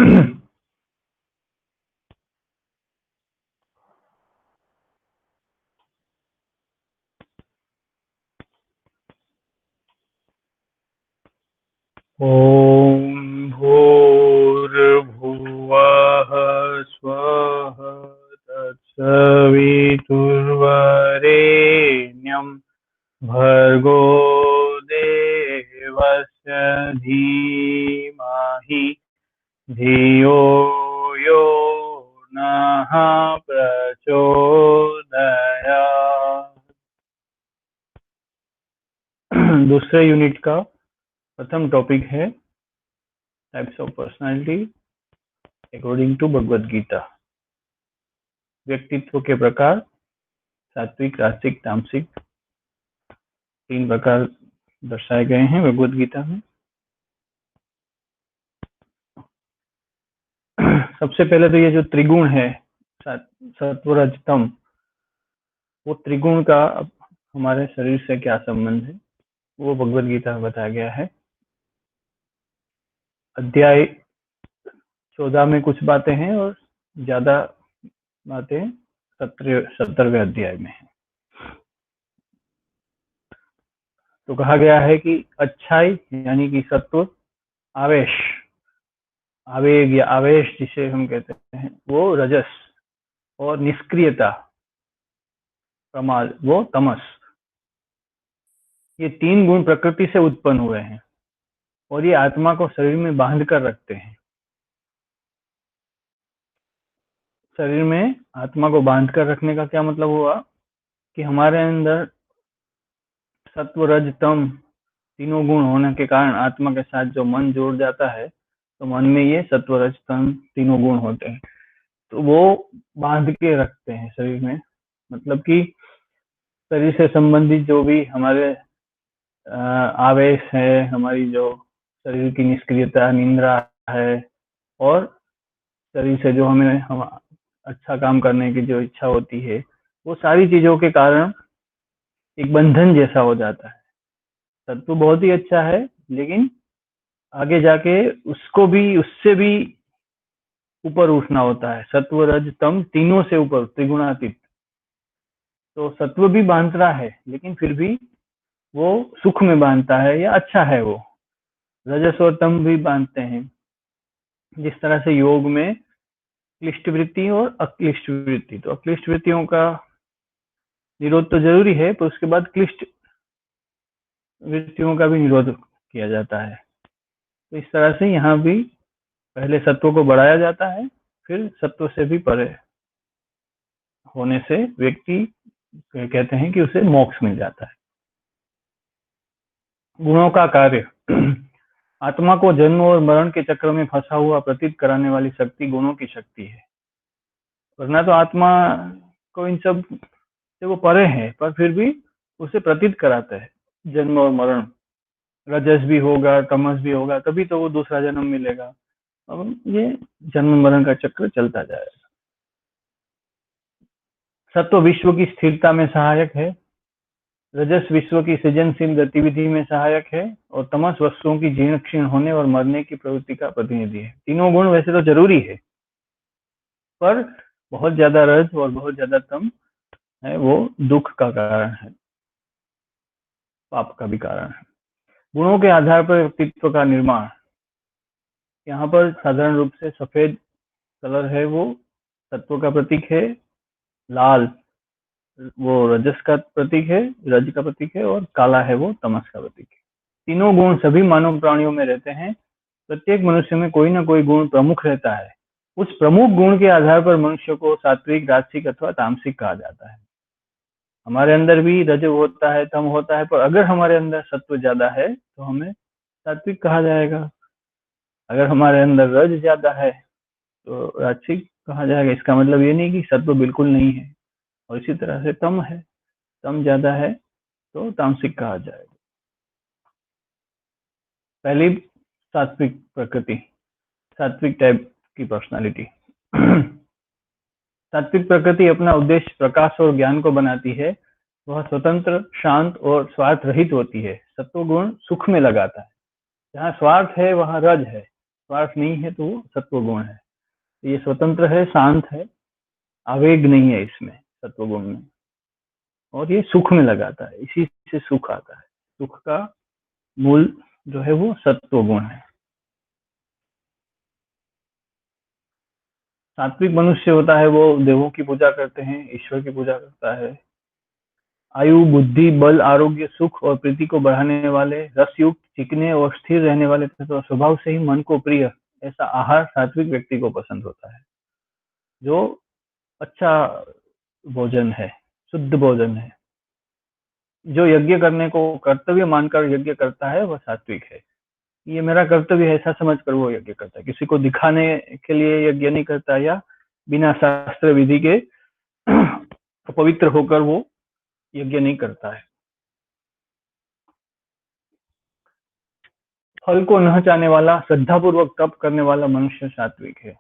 ॐ भूर्भुवः स्वः तत्सवितुर्वरेण्यं भर्गो देवस्य धीमहि धियो यो नः प्रचोदयात्। दूसरे यूनिट का प्रथम टॉपिक है types of personality according to Bhagavad Gita. व्यक्तित्व के प्रकार सात्विक, राजसिक, तामसिक 3 प्रकार दर्शाए गए हैं भगवद गीता में। सबसे पहले तो ये जो त्रिगुण है सत्व, रज, तम, वो त्रिगुण का हमारे शरीर से क्या संबंध है वो भगवद गीता में बताया गया है। अध्याय 14 में कुछ बातें हैं और ज्यादा बातें 17वें अध्याय में है। तो कहा गया है कि अच्छाई यानी कि सत्व, आवेश, आवेग या आवेश जिसे हम कहते हैं वो रजस, और निष्क्रियता, प्रमाद, वो तमस। ये 3 गुण प्रकृति से उत्पन्न हुए हैं और ये आत्मा को शरीर में बांध कर रखते हैं। शरीर में आत्मा को बांध कर रखने का क्या मतलब हुआ कि हमारे अंदर सत्व, रज, तम तीनों गुण होने के कारण आत्मा के साथ जो मन जुड़ जाता है तो मन में ये सत्व, रज, तम तीनों गुण होते हैं, तो वो बांध के रखते हैं शरीर में। मतलब कि शरीर से संबंधित जो भी हमारे आवेश है, हमारी जो शरीर की निष्क्रियता, निंद्रा है, और शरीर से जो हम अच्छा काम करने की जो इच्छा होती है, वो सारी चीजों के कारण एक बंधन जैसा हो जाता है। सत्व बहुत ही अच्छा है, लेकिन आगे जाके उससे भी ऊपर उठना होता है। सत्व, रज, तम तीनों से ऊपर, त्रिगुणातीत। तो सत्व भी बांधता है, लेकिन फिर भी वो सुख में बांधता है या अच्छा है वो। रजस और तम भी बांधते हैं, जिस तरह से योग में क्लिष्ट वृत्ति और अक्लिष्ट वृत्ति। तो अक्लिष्ट वृत्तियों का निरोध तो जरूरी है, पर उसके बाद क्लिष्ट वृत्तियों का भी निरोध किया जाता है। तो इस तरह से यहाँ भी पहले सत्व को बढ़ाया जाता है, फिर सत्व से भी परे होने से व्यक्ति कहते हैं कि उसे मोक्ष मिल जाता है। गुणों का कार्य। आत्मा को जन्म और मरण के चक्र में फंसा हुआ प्रतीत कराने वाली शक्ति गुणों की शक्ति है। वरना तो आत्मा को इन सब से वो परे है, पर फिर भी उसे प्रतीत कराते हैं जन्म और मरण। रजस भी होगा, तमस भी होगा, तभी तो वो दूसरा जन्म मिलेगा। अब ये जन्म मरण का चक्र चलता जाएगा। सत्व विश्व की स्थिरता में सहायक है, रजस विश्व की सृजनशील गतिविधि में सहायक है, और तमस वस्तुओं की जीर्ण क्षीण होने और मरने की प्रवृत्ति का प्रतिनिधि है। तीनों गुण वैसे तो जरूरी है, पर बहुत ज्यादा रज और बहुत ज्यादा तम है वो दुख का कारण है, पाप का भी कारण है। गुणों के आधार पर व्यक्तित्व का निर्माण। यहाँ पर साधारण रूप से सफेद कलर है वो सत्व का प्रतीक है, लाल वो रजस का प्रतीक है, रज का प्रतीक है, और काला है वो तमस का प्रतीक है। तीनों गुण सभी मानव प्राणियों में रहते हैं। प्रत्येक मनुष्य में कोई ना कोई गुण प्रमुख रहता है। उस प्रमुख गुण के आधार पर मनुष्य को सात्विक, राजसिक अथवा तामसिक कहा जाता है। हमारे अंदर भी रज होता है, तम होता है, पर अगर हमारे अंदर सत्व ज्यादा है तो हमें सात्विक कहा जाएगा। अगर हमारे अंदर रज ज्यादा है तो राजसिक कहा जाएगा। इसका मतलब ये नहीं कि सत्व बिल्कुल नहीं है। और इसी तरह से तम है, तम ज्यादा है तो तामसिक कहा जाएगा। पहली सात्विक प्रकृति, सात्विक टाइप की पर्सनालिटी। सात्विक प्रकृति अपना उद्देश्य प्रकाश और ज्ञान को बनाती है। वह स्वतंत्र, शांत और स्वार्थ रहित होती है। सत्व गुण सुख में लगाता है। जहाँ स्वार्थ है वहाँ रज है, स्वार्थ नहीं है तो वो सत्व गुण है। ये स्वतंत्र है, शांत है, आवेग नहीं है इसमें, सत्व गुण में। और ये सुख में लगाता है, इसी से सुख आता है। सुख का मूल जो है वो सत्व गुण है। सात्विक मनुष्य होता है वो देवों की पूजा करते हैं, ईश्वर की पूजा करता है। आयु, बुद्धि, बल, आरोग्य, सुख और प्रीति को बढ़ाने वाले, रसयुक्त, चिकने और स्थिर रहने वाले तथा स्वभाव से ही मन को प्रिय ऐसा आहार सात्विक व्यक्ति को पसंद होता है, जो अच्छा भोजन है, शुद्ध भोजन है। जो यज्ञ करने को कर्तव्य मानकर यज्ञ करता है वह सात्विक है। ये मेरा कर्तव्य है ऐसा समझकर वो यज्ञ करता है, किसी को दिखाने के लिए यज्ञ नहीं करता, या बिना शास्त्र विधि के पवित्र होकर वो यज्ञ नहीं करता है। फल को न चाहने वाला, श्रद्धापूर्वक तप करने वाला मनुष्य सात्विक है।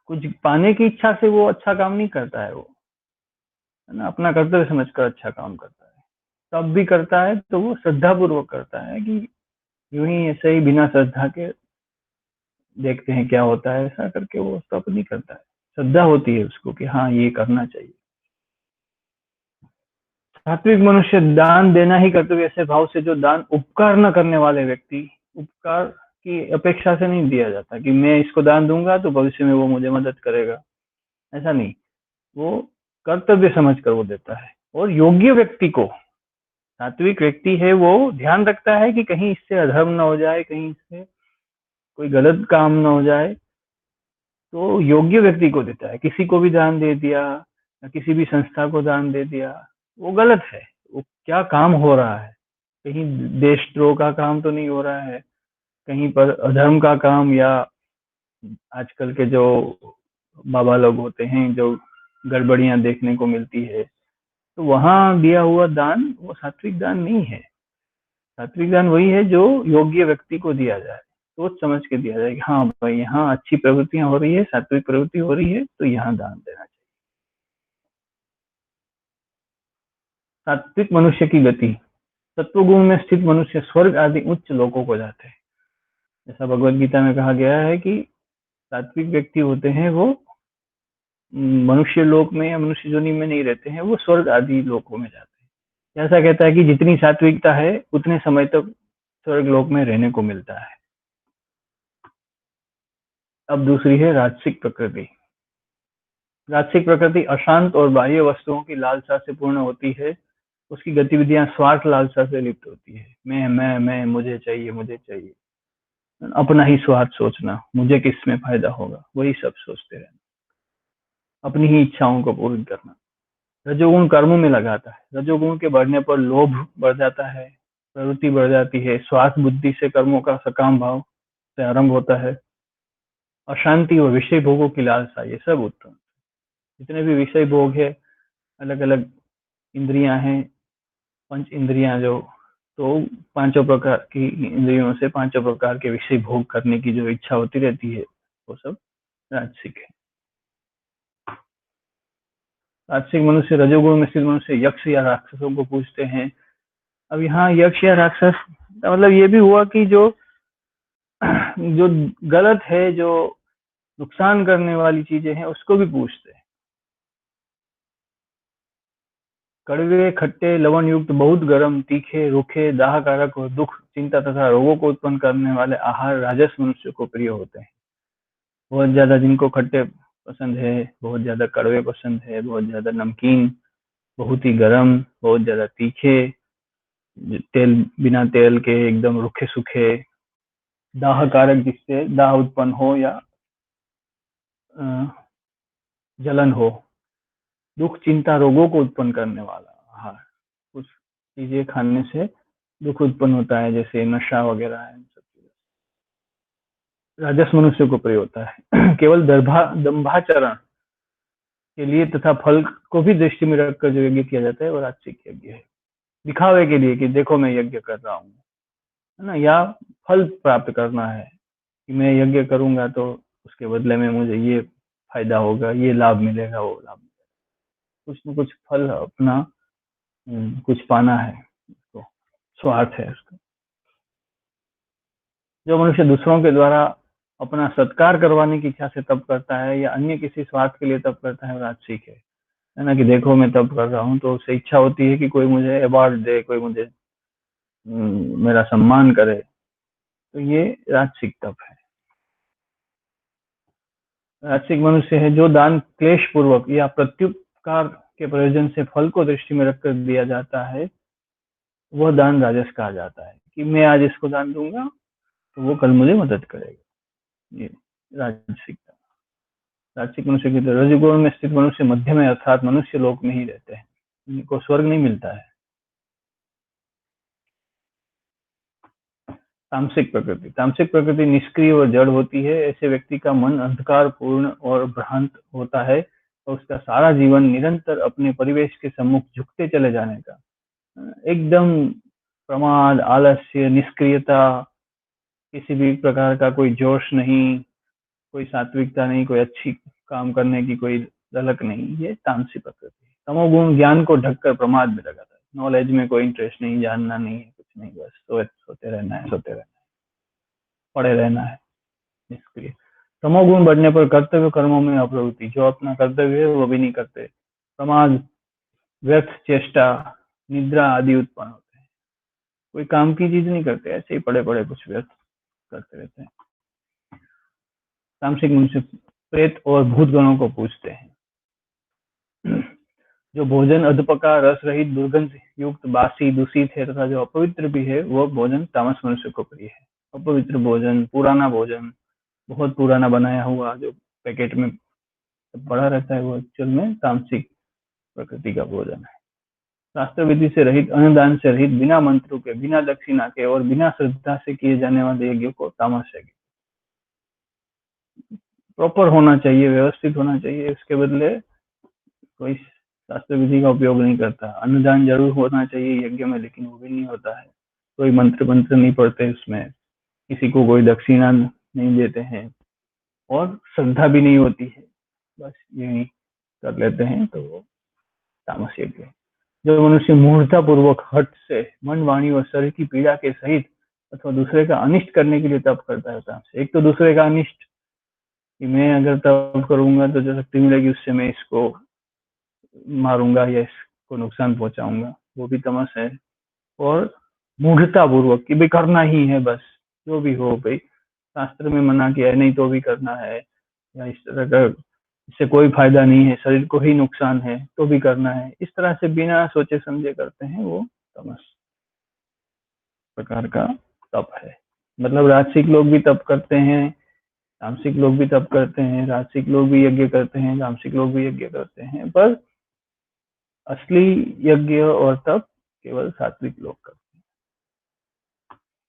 कुछ पाने की इच्छा से वो अच्छा काम नहीं करता है, वो है ना, अपना कर्तव्य समझकर अच्छा काम करता है। तब भी करता है तो वो श्रद्धापूर्वक करता है, कि यूं ही ऐसे ही बिना श्रद्धा के देखते हैं क्या होता है, ऐसा करके वो तप नहीं करता है। श्रद्धा होती है उसको कि हाँ ये करना चाहिए। सात्विक मनुष्य दान देना ही कर्तव्य ऐसे भाव से, जो दान उपकार न करने वाले व्यक्ति, उपकार की अपेक्षा से नहीं दिया जाता कि मैं इसको दान दूंगा तो भविष्य में वो मुझे मदद करेगा, ऐसा नहीं। वो कर्तव्य समझकर वो देता है। और योग्य व्यक्ति को, सात्विक व्यक्ति है वो ध्यान रखता है कि कहीं इससे अधर्म ना हो जाए, कहीं इससे कोई गलत काम ना हो जाए, तो योग्य व्यक्ति को देता है। किसी को भी दान दे दिया या किसी भी संस्था को दान दे दिया, वो गलत है। वो क्या काम हो रहा है, कहीं देशद्रोह का काम तो नहीं हो रहा है, कहीं पर अधर्म का काम, या आजकल के जो बाबा लोग होते हैं जो गड़बड़ियां देखने को मिलती है, तो वहां दिया हुआ दान वो सात्विक दान नहीं है। सात्विक दान वही है जो योग्य व्यक्ति को दिया जाए, सोच समझ के दिया जाए कि हाँ भाई यहाँ अच्छी प्रवृत्तियां हो रही है, सात्विक प्रवृत्ति हो रही है, तो यहाँ दान देना चाहिए। सात्विक मनुष्य की गति, सत्वगुण में स्थित मनुष्य स्वर्ग आदि उच्च लोकों को जाते हैं। जैसा भगवत गीता में कहा गया है कि सात्विक व्यक्ति होते हैं वो मनुष्य लोक में या मनुष्य योनि में नहीं रहते हैं, वो स्वर्ग आदि लोकों में जाते हैं। ऐसा कहता है कि जितनी सात्विकता है उतने समय तक स्वर्ग लोक में रहने को मिलता है। अब दूसरी है राजसिक प्रकृति। राजसिक प्रकृति अशांत और बाह्य वस्तुओं की लालसा से पूर्ण होती है। उसकी गतिविधियां स्वार्थ लालसा से लिप्त होती है। मैं, मुझे चाहिए, मुझे चाहिए, अपना ही स्वार्थ सोचना, मुझे किसमें फायदा होगा, वही सब सोचते रहना, अपनी ही इच्छाओं को पूर्ण करना। रजोगुण कर्मों में लगाता है। रजोगुण के बढ़ने पर लोभ बढ़ जाता है, प्रवृत्ति बढ़ जाती है, स्वार्थ बुद्धि से कर्मों का सकाम भाव से आरंभ होता है। अशांति और विषय भोगों की लालसा, ये सब उत्पन्न, जितने भी विषय भोग है, अलग अलग इंद्रियां हैं, पंच इंद्रियां जो, तो पांचों प्रकार की इंद्रियों से पांचों प्रकार के विषय भोग करने की जो इच्छा होती रहती है, वो सब राजसिक है। राजसिक मनुष्य, रजोगुण में स्थित मनुष्य यक्ष या राक्षसों को पूजते हैं। अब यहाँ यक्ष या राक्षस का मतलब ये भी हुआ कि जो जो गलत है, जो नुकसान करने वाली चीजें हैं, उसको भी पूजते हैं। कड़वे, खट्टे, लवण युक्त, बहुत गर्म, तीखे, रूखे, दाहकारक और दुख, चिंता तथा रोगों को उत्पन्न करने वाले आहार राजस मनुष्य को प्रिय होते हैं। बहुत ज्यादा जिनको खट्टे पसंद है, बहुत ज्यादा कड़वे पसंद है, बहुत ज्यादा नमकीन, बहुत ही गर्म, बहुत ज्यादा तीखे, तेल बिना तेल के एकदम रूखे सूखे, दाह कारक जिससे दाह उत्पन्न हो या अ, जलन हो, दुख, चिंता, रोगों को उत्पन्न करने वाला आहार। कुछ चीजें खाने से दुख उत्पन्न होता है, जैसे नशा वगैरह है, इन सब चीजों। राजस मनुष्य को प्रिय होता है। केवल दंभाचरण के लिए तथा फल को भी दृष्टि में रखकर जो यज्ञ किया जाता है वो राजसिक यज्ञ है। दिखावे के लिए कि देखो मैं यज्ञ कर रहा हूँ, है ना, या फल प्राप्त करना है कि मैं यज्ञ करूंगा तो उसके बदले में मुझे ये फायदा होगा, ये लाभ मिलेगा, वो लाभ मिलेगा। कुछ न कुछ फल अपना, कुछ पाना है उसको, स्वार्थ है उसका। जो मनुष्य दूसरों के द्वारा अपना सत्कार करवाने की इच्छा से तप करता है या अन्य किसी स्वार्थ के लिए तप करता है, वो राजसिक है ना, कि देखो मैं तप कर रहा हूँ, तो उससे इच्छा होती है कि कोई मुझे अवार्ड दे, कोई मुझे मेरा सम्मान करे, तो ये राजसिक तप है। राजसिक मनुष्य है जो दान क्लेश पूर्वक या प्रत्युपकार के प्रयोजन से फल को दृष्टि में रखकर दिया जाता है, वह दान राजस कहा जाता है, कि मैं आज इसको दान दूंगा तो वो कल मुझे मदद करेगा। ये राजसिक राजसिक मनुष्य की तरह रजगुण में स्थित मनुष्य मध्य में अर्थात मनुष्य लोक में ही रहते हैं, इनको स्वर्ग नहीं मिलता है। तामसिक प्रकृति निष्क्रिय और जड़ होती है। ऐसे व्यक्ति का मन अंधकार पूर्ण और भ्रांत होता है और उसका सारा जीवन निरंतर अपने परिवेश के सम्मुख झुकते चले जाने का, एकदम प्रमाद, आलस्य, निष्क्रियता, किसी भी प्रकार का कोई जोश नहीं, कोई सात्विकता नहीं, कोई अच्छी काम करने की कोई झलक नहीं, ये तामसिक प्रकृति। तमोगुण ज्ञान को ढककर प्रमाद में लगाता है, नॉलेज में कोई इंटरेस्ट नहीं, जानना नहीं है, कुछ नहीं, बस सोते रहना है, सोते रहना है, पड़े रहना है, निष्क्रिय। तमोगुण बढ़ने पर कर्तव्य कर्मों में अप्रवृत्ति, जो अपना कर्तव्य है वो भी नहीं करते, प्रमाद, व्यर्थ चेष्टा, निद्रा आदि उत्पन्न होते हैं, कोई काम की चीज नहीं करते, ऐसे ही पड़े पड़े कुछ व्यर्थ करते रहते हैं। तामसिक मनुष्य प्रेत और भूत गणों को पूजते हैं। जो भोजन अधपका, रस रहित, दुर्गंध युक्त, बासी, दूषित है तथा जो अपवित्र भी है, वह भोजन तामस मनुष्य को प्रिय है। अपवित्र भोजन, पुराना भोजन, बहुत पुराना बनाया हुआ जो पैकेट में पड़ा रहता है, वो एक्चुअल में तामसिक प्रकृति का भोजन है। शास्त्र विधि से रहित, अनुदान से रहित, बिना मंत्रों के, बिना दक्षिणा के और बिना श्रद्धा से किए जाने वाले यज्ञ को तामस यज्ञ। प्रॉपर होना चाहिए, व्यवस्थित होना चाहिए, इसके बदले कोई शास्त्र विधि का उपयोग नहीं करता। अनुदान जरूर होना चाहिए यज्ञ में, लेकिन वो भी नहीं होता है। कोई मंत्र मंत्र नहीं पढ़ते उसमें, किसी को कोई दक्षिणा नहीं देते हैं और श्रद्धा भी नहीं होती है, बस यही कर लेते हैं, तो वो तामस यज्ञ है। जो मनुष्य मूर्खता पूर्वक हट से मन, वाणी और शरीर की पीड़ा के सहित अथवा दूसरे का अनिष्ट करने के लिए तप करता है तामस। एक तो दूसरे का अनिष्ट, कि मैं अगर तप करूंगा तो जो शक्ति मिलेगी उससे मैं इसको मारूंगा या इसको नुकसान पहुंचाऊंगा, वो भी तमस है। और मूढ़ता पूर्वक कि भाई करना ही है, बस जो भी हो भाई, शास्त्र में मना किया है नहीं तो भी करना है, या इस तरह का इससे कोई फायदा नहीं है, शरीर को ही नुकसान है तो भी करना है, इस तरह से बिना सोचे समझे करते हैं, वो तमस प्रकार का तप है। मतलब राजसिक लोग भी तप करते हैं, तामसिक लोग भी तप करते हैं, राजसिक लोग भी यज्ञ करते हैं, तामसिक लोग भी यज्ञ करते हैं, पर असली यज्ञ और तप केवल सात्विक लोग करते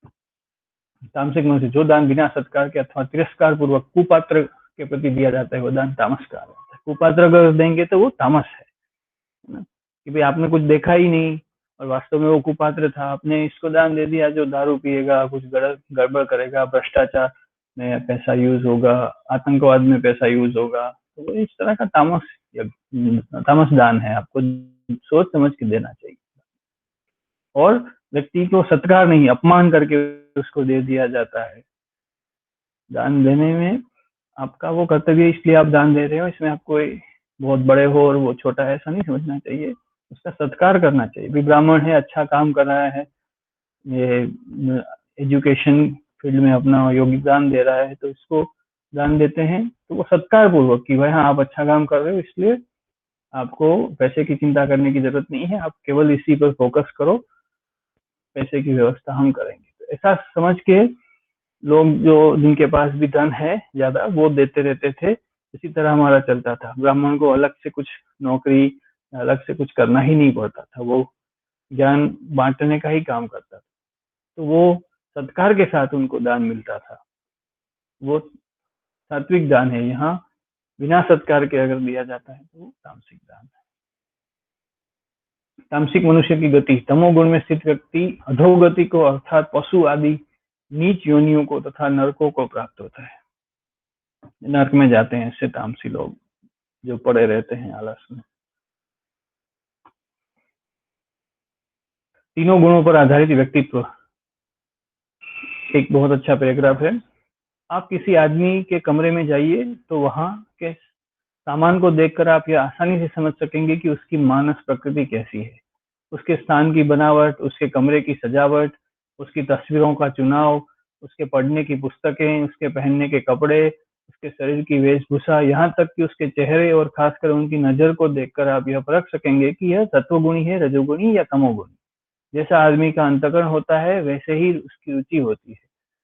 हैं। तामसिक मनुष्य जो दान बिना सत्कार के अथवा तिरस्कार पूर्वक कुपात्र के प्रति दिया जाता है, वो दान तामस कहा जाता है। कुपात्र अगर देंगे तो वो तामस है ना, कि भाई आपने कुछ देखा ही नहीं और वास्तव में वो कुपात्र था, आपने इसको दान दे दिया जो दारू पिएगा, कुछ गड़बड़ करेगा, भ्रष्टाचार में पैसा यूज होगा, आतंकवाद में पैसा यूज होगा, तो इस तरह का तामस दान है, आपको सोच समझ के देना चाहिए। और व्यक्ति को सत्कार नहीं, अपमान करके उसको दे दिया जाता है। दान देने में आपका वो कर्तव्य, इसलिए आप दान दे रहे हो, इसमें आप कोई बहुत बड़े हो और वो छोटा है ऐसा नहीं समझना चाहिए, उसका सत्कार करना चाहिए। भी ब्राह्मण है, अच्छा काम कर रहा है, ये एजुकेशन फील्ड में अपना योगदान दे रहा है, तो इसको दान देते हैं, तो वो सत्कार पूर्वक कि भाई हाँ आप अच्छा काम कर रहे हो, इसलिए आपको पैसे की चिंता करने की जरूरत नहीं है, आप केवल इसी पर फोकस करो, पैसे की व्यवस्था हम करेंगे। तो ऐसा समझ के लोग जो जिनके पास भी धन है ज्यादा, वो देते रहते थे। इसी तरह हमारा चलता था, ब्राह्मण को अलग से कुछ नौकरी, अलग से कुछ करना ही नहीं पड़ता था, वो ज्ञान बांटने का ही काम करता था, तो वो सत्कार के साथ उनको दान मिलता था, वो सात्विक दान है। यहाँ बिना सत्कार के अगर दिया जाता है तो वो तामसिक दान है। तामसिक मनुष्य की गति, तमोगुण में स्थित व्यक्ति अधोगति को अर्थात पशु आदि नीच योनियों को तथा नरकों को प्राप्त होता है, नरक में जाते हैं ऐसे तामसी लोग जो पड़े रहते हैं आलस में। तीनों गुणों पर आधारित व्यक्तित्व, एक बहुत अच्छा पैराग्राफ है। आप किसी आदमी के कमरे में जाइए तो वहां के सामान को देखकर आप यह आसानी से समझ सकेंगे कि उसकी मानस प्रकृति कैसी है। उसके स्थान की बनावट, उसके कमरे की सजावट, उसकी तस्वीरों का चुनाव, उसके पढ़ने की पुस्तकें, उसके पहनने के कपड़े, उसके शरीर की वेशभूषा, यहाँ तक कि उसके चेहरे और खासकर उनकी नजर को देखकर आप यह परख सकेंगे कि यह सत्वगुणी है, रजोगुणी या तमोगुणी। जैसा आदमी का अंतःकरण होता है वैसे ही उसकी रुचि होती है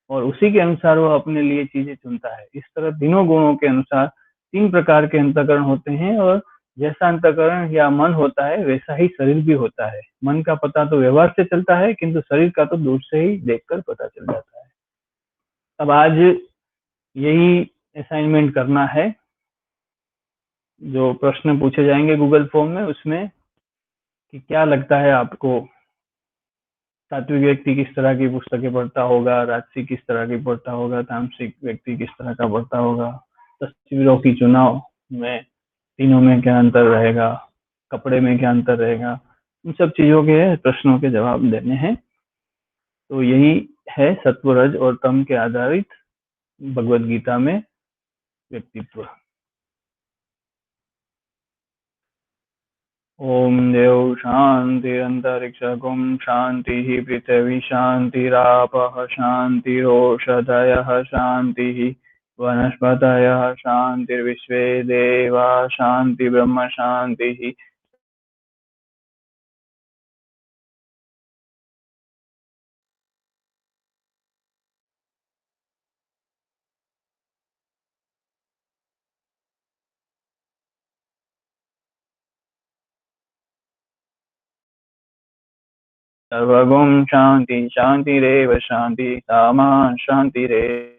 और उसी के अनुसार वह अपने लिए चीजें चुनता है। इस तरह तीनों गुणों के अनुसार तीन प्रकार के अंतःकरण होते हैं और जैसा अंतःकरण या मन होता है वैसा ही शरीर भी होता है। मन का पता तो व्यवहार से चलता है किंतु शरीर का तो दूर से ही देखकर पता चल जाता है। अब आज यही असाइनमेंट करना है। जो प्रश्न पूछे जाएंगे गूगल फॉर्म में उसमें कि क्या लगता है आपको सात्विक व्यक्ति किस तरह की पुस्तकें पढ़ता होगा, राजसिक किस तरह की पढ़ता होगा, तामसिक व्यक्ति किस तरह का पढ़ता होगा, तस्वीरों की चुनाव में तीनों में क्या अंतर रहेगा, कपड़े में क्या अंतर रहेगा, इन सब चीजों के प्रश्नों के जवाब देने हैं। तो यही है सत्व रज और तम के आधारित भगवत गीता में व्यक्तित्व। ओम देव शांति अंतरिक्षगुम शांति पृथ्वी शांतिरापः शांतिरोषधयः शांति वनस्पतयः शांतिर्विश्वे देवा शांति ब्रह्म शांति। सर्वगुण शांति शांतिरेव शांति सामा शांतिरेव